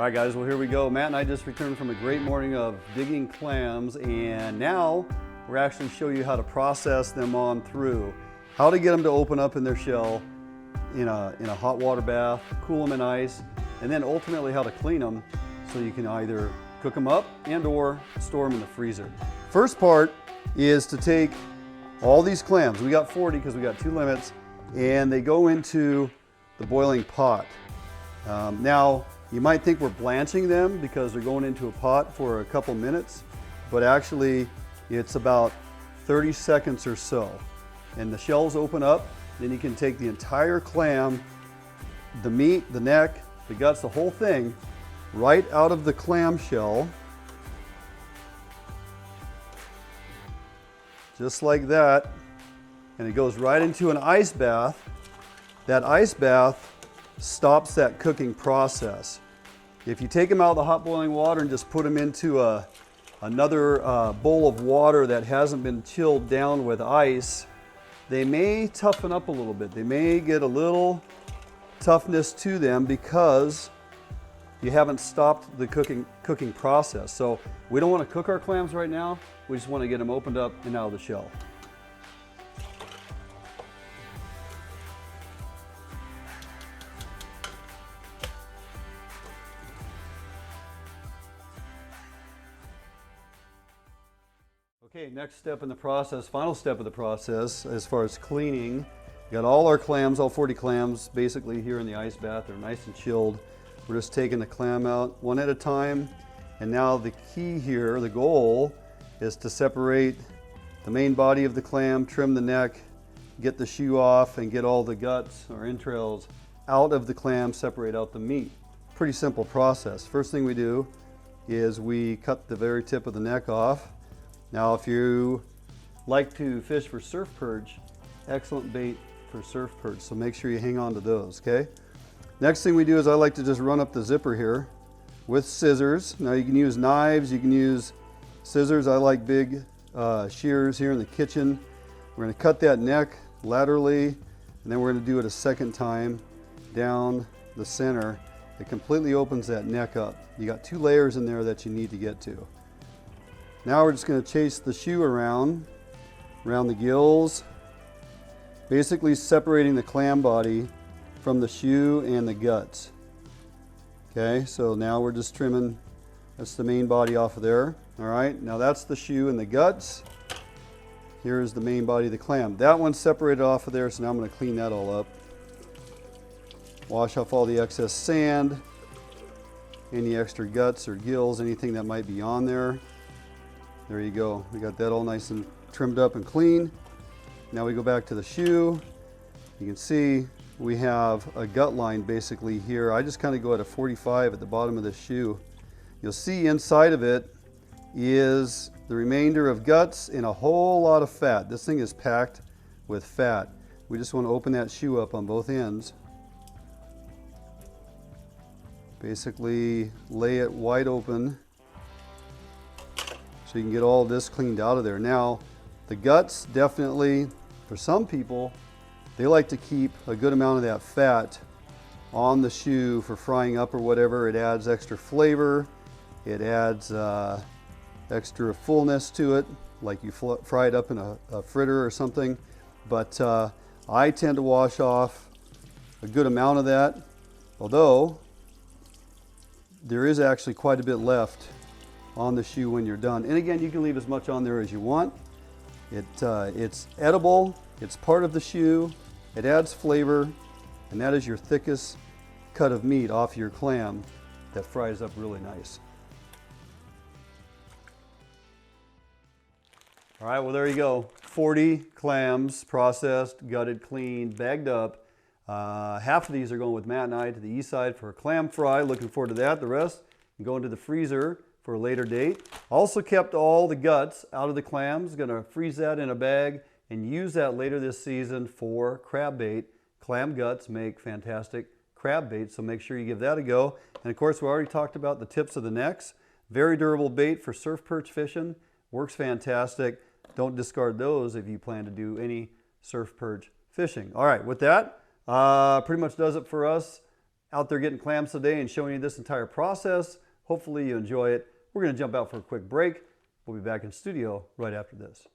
All right, guys, well, here we go. Matt and I just returned from a great morning of digging clams, and now we're actually show you how to process them on through, how to get them to open up in their shell in a hot water bath, cool them in ice, and then ultimately how to clean them so you can either cook them up and or store them in the freezer. First part is to take all these clams. We got 40 because we got 2 limits, and they go into the boiling pot. Now, you might think we're blanching them because they're going into a pot for a couple minutes, but actually it's about 30 seconds or so. And the shells open up, then you can take the entire clam, the meat, the neck, the guts, the whole thing, right out of the clam shell, just like that, and it goes right into an ice bath. That ice bath stops that cooking process. If you take them out of the hot boiling water and just put them into another bowl of water that hasn't been chilled down with ice, they may toughen up a little bit. They may get a little toughness to them because you haven't stopped the cooking process. So we don't want to cook our clams right now. We just want to get them opened up and out of the shell. Okay, next step in the process, final step of the process as far as cleaning. We got all our clams, all 40 clams, basically here in the ice bath. They're nice and chilled. We're just taking the clam out one at a time. And now the key here, the goal, is to separate the main body of the clam, trim the neck, get the shoe off, and get all the guts or entrails out of the clam, separate out the meat. Pretty simple process. First thing we do is we cut the very tip of the neck off. Now, if you like to fish for surf perch, excellent bait for surf perch, so make sure you hang on to those, okay? Next thing we do is I like to just run up the zipper here with scissors. Now you can use knives, you can use scissors. I like big shears here in the kitchen. We're gonna cut that neck laterally, and then we're gonna do it a second time down the center. It completely opens that neck up. You got 2 layers in there that you need to get to. Now we're just going to chase the shoe around the gills, basically separating the clam body from the shoe and the guts. Okay, so now we're just trimming, that's the main body off of there. All right, now that's the shoe and the guts. Here's the main body of the clam. That one's separated off of there, so now I'm going to clean that all up. Wash off all the excess sand, any extra guts or gills, anything that might be on there. There you go. We got that all nice and trimmed up and clean. Now we go back to the shoe. You can see we have a gut line basically here. I just kind of go at a 45 at the bottom of the shoe. You'll see inside of it is the remainder of guts and a whole lot of fat. This thing is packed with fat. We just want to open that shoe up on both ends. Basically lay it wide open, so you can get all this cleaned out of there. Now, the guts definitely, for some people, they like to keep a good amount of that fat on the shoe for frying up or whatever. It adds extra flavor. It adds extra fullness to it, like you fry it up in a fritter or something. But I tend to wash off a good amount of that, although there is actually quite a bit left on the shoe when you're done. And again, you can leave as much on there as you want. It's edible, it's part of the shoe, it adds flavor, and that is your thickest cut of meat off your clam that fries up really nice. All right, well, there you go. 40 clams, processed, gutted, cleaned, bagged up. Half of these are going with Matt and I to the east side for a clam fry. Looking forward to that. The rest can go into the freezer for a later date. Also kept all the guts out of the clams. Gonna freeze that in a bag and use that later this season for crab bait. Clam guts make fantastic crab bait, so make sure you give that a go. And of course, we already talked about the tips of the necks. Very durable bait for surf perch fishing. Works fantastic. Don't discard those if you plan to do any surf perch fishing. All right, with that, pretty much does it for us out there getting clams today and showing you this entire process. Hopefully you enjoy it. We're going to jump out for a quick break. We'll be back in studio right after this.